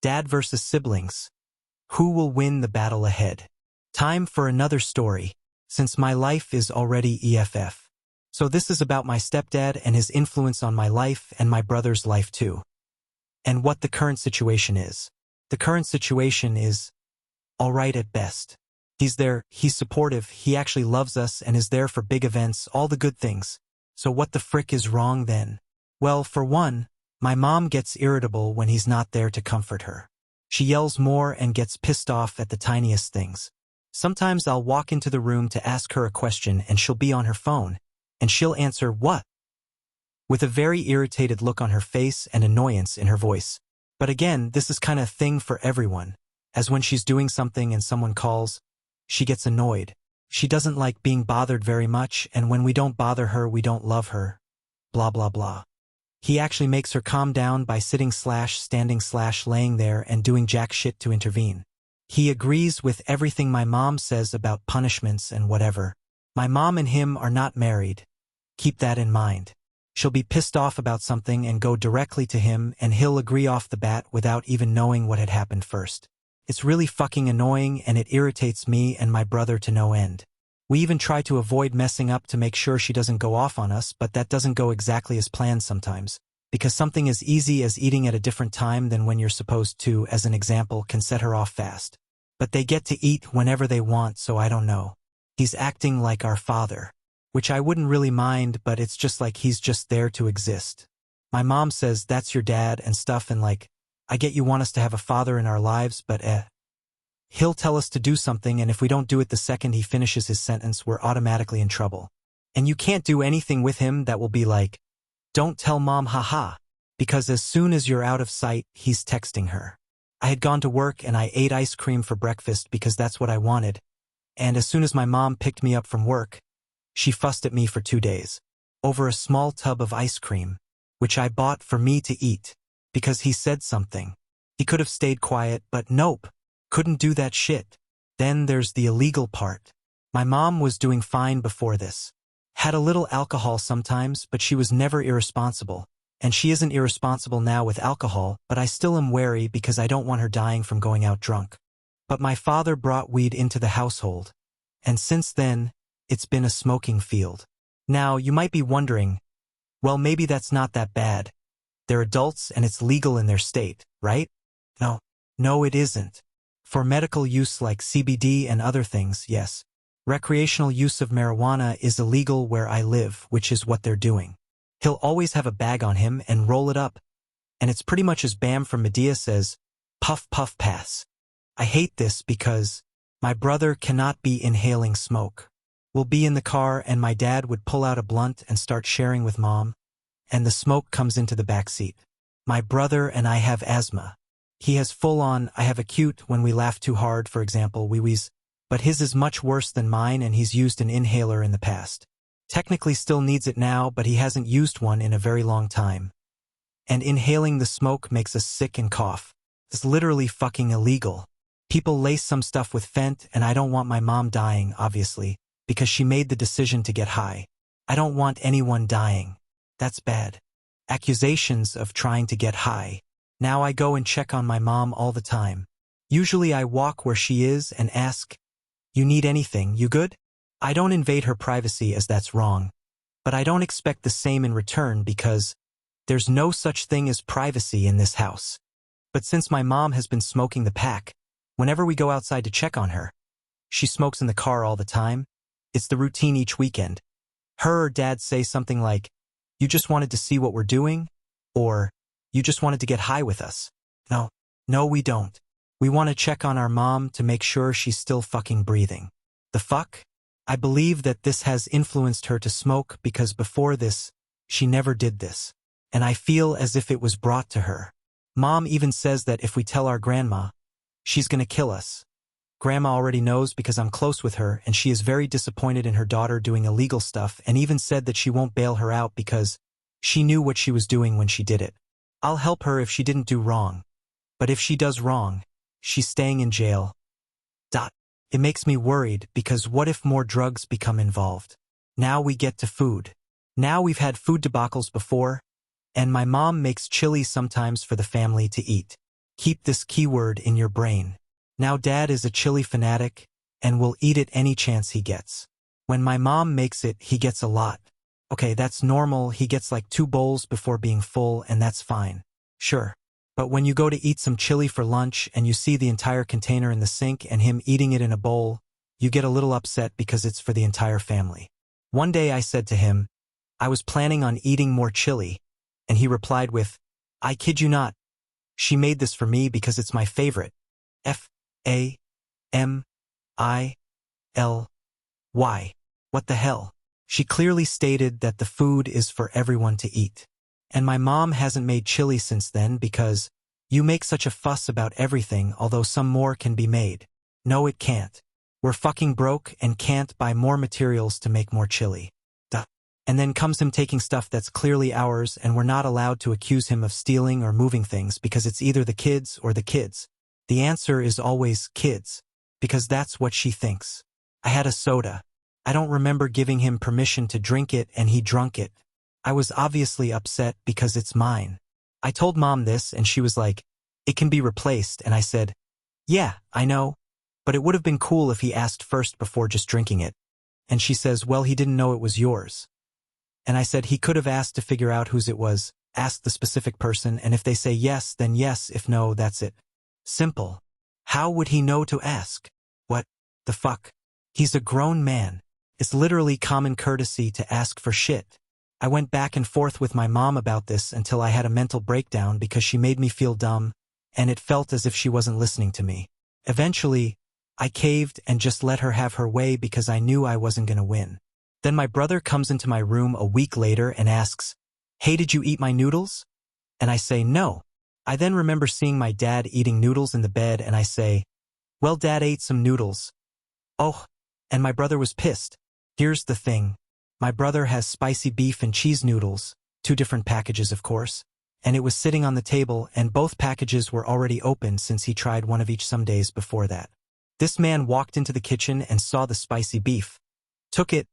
Dad versus siblings. Who will win the battle ahead? Time for another story, since my life is already EFF. So this is about my stepdad and his influence on my life and my brother's life too. And what the current situation is. The current situation is all right at best. He's there, he's supportive, he actually loves us and is there for big events, all the good things. So what the frick is wrong then? Well, for one, my mom gets irritable when he's not there to comfort her. She yells more and gets pissed off at the tiniest things. Sometimes I'll walk into the room to ask her a question and she'll be on her phone, and she'll answer, "What?" with a very irritated look on her face and annoyance in her voice. But again, this is kind of a thing for everyone, as when she's doing something and someone calls, she gets annoyed. She doesn't like being bothered very much, and when we don't bother her, we don't love her. Blah blah blah. He actually makes her calm down by sitting/standing/laying there and doing jack shit to intervene. He agrees with everything my mom says about punishments and whatever. My mom and him are not married. Keep that in mind. She'll be pissed off about something and go directly to him, and he'll agree off the bat without even knowing what had happened first. It's really fucking annoying, and it irritates me and my brother to no end. We even try to avoid messing up to make sure she doesn't go off on us, but that doesn't go exactly as planned sometimes. Because something as easy as eating at a different time than when you're supposed to, as an example, can set her off fast. But they get to eat whenever they want, so I don't know. He's acting like our father, which I wouldn't really mind, but it's just like he's just there to exist. My mom says that's your dad and stuff, and like, I get you want us to have a father in our lives, but he'll tell us to do something, and if we don't do it the second he finishes his sentence, we're automatically in trouble. And you can't do anything with him that will be like, "Don't tell mom, haha," because as soon as you're out of sight, he's texting her. I had gone to work and I ate ice cream for breakfast because that's what I wanted, and as soon as my mom picked me up from work, she fussed at me for 2 days over a small tub of ice cream, which I bought for me to eat, because he said something. He could have stayed quiet, but nope, couldn't do that shit. Then there's the illegal part. My mom was doing fine before this. Had a little alcohol sometimes, but she was never irresponsible. And she isn't irresponsible now with alcohol, but I still am wary because I don't want her dying from going out drunk. But my father brought weed into the household, and since then, it's been a smoking field. Now, you might be wondering, well, maybe that's not that bad. They're adults and it's legal in their state, right? No, it isn't. For medical use like CBD and other things, yes. Recreational use of marijuana is illegal where I live, which is what they're doing. He'll always have a bag on him and roll it up. And it's pretty much as Bam from Medea says, puff puff pass. I hate this because my brother cannot be inhaling smoke. We'll be in the car and my dad would pull out a blunt and start sharing with mom, and the smoke comes into the back seat. My brother and I have asthma. He has full-on, I have acute when we laugh too hard, for example, we wheeze, but his is much worse than mine and he's used an inhaler in the past. Technically still needs it now, but he hasn't used one in a very long time. And inhaling the smoke makes us sick and cough. It's literally fucking illegal. People lace some stuff with fent, and I don't want my mom dying, obviously, because she made the decision to get high. I don't want anyone dying. That's bad. Accusations of trying to get high. Now I go and check on my mom all the time. Usually I walk where she is and ask, "You need anything, you good?" I don't invade her privacy as that's wrong, but I don't expect the same in return because there's no such thing as privacy in this house. But since my mom has been smoking the pack, whenever we go outside to check on her, she smokes in the car all the time. It's the routine each weekend. Her or dad say something like, "You just wanted to see what we're doing?" Or, "You just wanted to get high with us." No, we don't. We want to check on our mom to make sure she's still fucking breathing. The fuck? I believe that this has influenced her to smoke because before this, she never did this. And I feel as if it was brought to her. Mom even says that if we tell our grandma, she's gonna kill us. Grandma already knows because I'm close with her, and she is very disappointed in her daughter doing illegal stuff and even said that she won't bail her out because she knew what she was doing when she did it. I'll help her if she didn't do wrong. But if she does wrong, she's staying in jail. It makes me worried because what if more drugs become involved? Now we get to food. Now we've had food debacles before, and my mom makes chili sometimes for the family to eat. Keep this keyword in your brain. Now Dad is a chili fanatic and will eat it any chance he gets. When my mom makes it, he gets a lot. Okay, that's normal, he gets like 2 bowls before being full, and that's fine. Sure. But when you go to eat some chili for lunch and you see the entire container in the sink and him eating it in a bowl, you get a little upset because it's for the entire family. One day I said to him, I was planning on eating more chili, and he replied with, I kid you not. She made this for me because it's my favorite. Family. What the hell? She clearly stated that the food is for everyone to eat. And my mom hasn't made chili since then because you make such a fuss about everything, although some more can be made. No, it can't. We're fucking broke and can't buy more materials to make more chili. Duh. And then comes him taking stuff that's clearly ours, and we're not allowed to accuse him of stealing or moving things because it's either the kids or the kids. The answer is always kids, because that's what she thinks. I had a soda. I don't remember giving him permission to drink it, and he drunk it. I was obviously upset because it's mine. I told Mom this, and she was like, it can be replaced, and I said, yeah, I know, but it would have been cool if he asked first before just drinking it. And she says, well, he didn't know it was yours. And I said he could have asked to figure out whose it was, ask the specific person, and if they say yes, then yes, if no, that's it. Simple. How would he know to ask? What the fuck? He's a grown man. It's literally common courtesy to ask for shit. I went back and forth with my mom about this until I had a mental breakdown because she made me feel dumb, and it felt as if she wasn't listening to me. Eventually, I caved and just let her have her way because I knew I wasn't gonna win. Then my brother comes into my room a week later and asks, hey, did you eat my noodles? And I say no. I then remember seeing my dad eating noodles in the bed, and I say, well, Dad ate some noodles. Oh, and my brother was pissed. Here's the thing. My brother has spicy beef and cheese noodles, 2 different packages of course, and it was sitting on the table, and both packages were already open since he tried one of each some days before that. This man walked into the kitchen and saw the spicy beef, took it,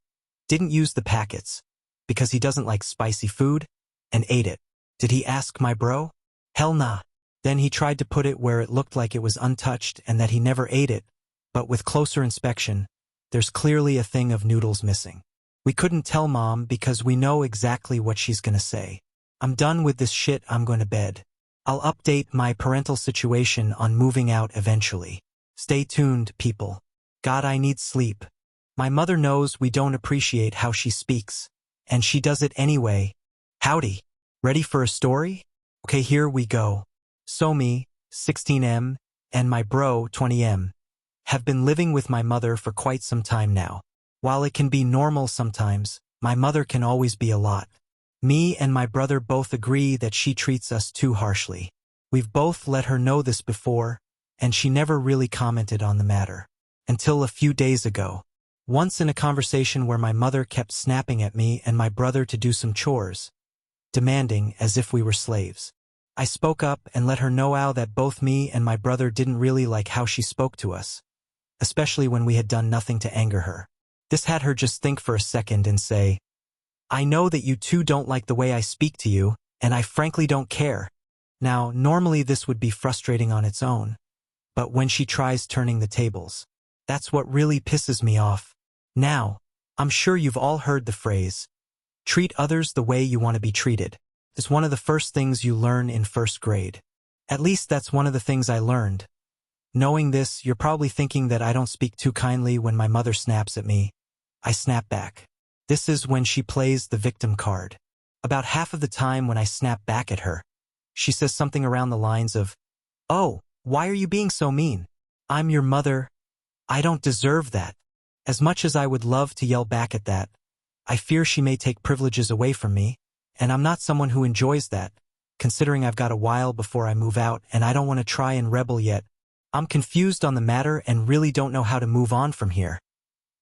didn't use the packets, because he doesn't like spicy food, and ate it. Did he ask my bro? Hell nah. Then he tried to put it where it looked like it was untouched and that he never ate it, but with closer inspection, there's clearly a thing of noodles missing. We couldn't tell Mom because we know exactly what she's gonna say. I'm done with this shit, I'm going to bed. I'll update my parental situation on moving out eventually. Stay tuned, people. God, I need sleep. My mother knows we don't appreciate how she speaks, and she does it anyway. Howdy. Ready for a story? Okay, here we go. So me, 16M, and my bro, 20M, have been living with my mother for quite some time now. While it can be normal sometimes, my mother can always be a lot. Me and my brother both agree that she treats us too harshly. We've both let her know this before, and she never really commented on the matter. Until a few days ago. Once in a conversation where my mother kept snapping at me and my brother to do some chores, demanding as if we were slaves. I spoke up and let her know how that both me and my brother didn't really like how she spoke to us, especially when we had done nothing to anger her. This had her just think for a second and say, I know that you two don't like the way I speak to you, and I frankly don't care. Now, normally this would be frustrating on its own, but when she tries turning the tables, that's what really pisses me off. Now, I'm sure you've all heard the phrase, treat others the way you want to be treated. It's one of the first things you learn in first grade. At least that's one of the things I learned. Knowing this, you're probably thinking that I don't speak too kindly when my mother snaps at me. I snap back. This is when she plays the victim card. About half of the time when I snap back at her, she says something around the lines of, oh, why are you being so mean? I'm your mother. I don't deserve that. As much as I would love to yell back at that, I fear she may take privileges away from me, and I'm not someone who enjoys that, considering I've got a while before I move out and I don't want to try and rebel yet. I'm confused on the matter and really don't know how to move on from here.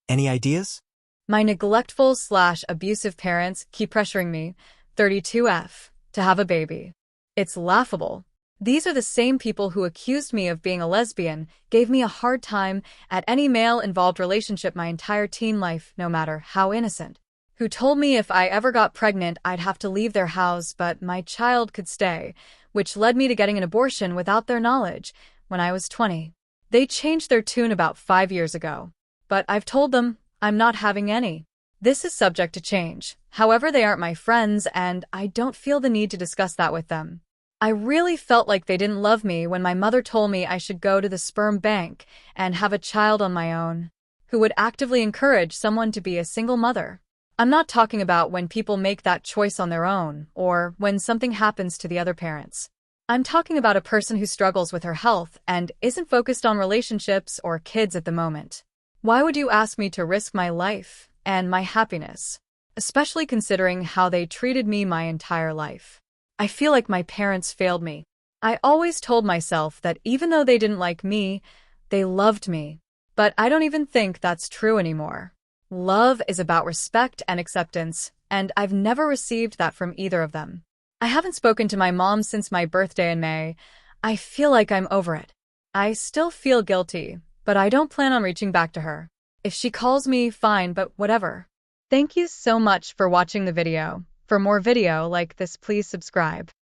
Any ideas? My neglectful/abusive parents keep pressuring me, 32F, to have a baby. It's laughable. These are the same people who accused me of being a lesbian, gave me a hard time at any male-involved relationship my entire teen life, no matter how innocent. Who told me if I ever got pregnant I'd have to leave their house but my child could stay, which led me to getting an abortion without their knowledge when I was 20. They changed their tune about 5 years ago, but I've told them I'm not having any. This is subject to change. However, they aren't my friends, and I don't feel the need to discuss that with them. I really felt like they didn't love me when my mother told me I should go to the sperm bank and have a child on my own, who would actively encourage someone to be a single mother. I'm not talking about when people make that choice on their own, or when something happens to the other parents. I'm talking about a person who struggles with her health and isn't focused on relationships or kids at the moment. Why would you ask me to risk my life and my happiness, especially considering how they treated me my entire life? I feel like my parents failed me. I always told myself that even though they didn't like me, they loved me. But I don't even think that's true anymore. Love is about respect and acceptance, and I've never received that from either of them. I haven't spoken to my mom since my birthday in May. I feel like I'm over it. I still feel guilty, but I don't plan on reaching back to her. If she calls me, fine, but whatever. Thank you so much for watching the video. For more video like this, please subscribe.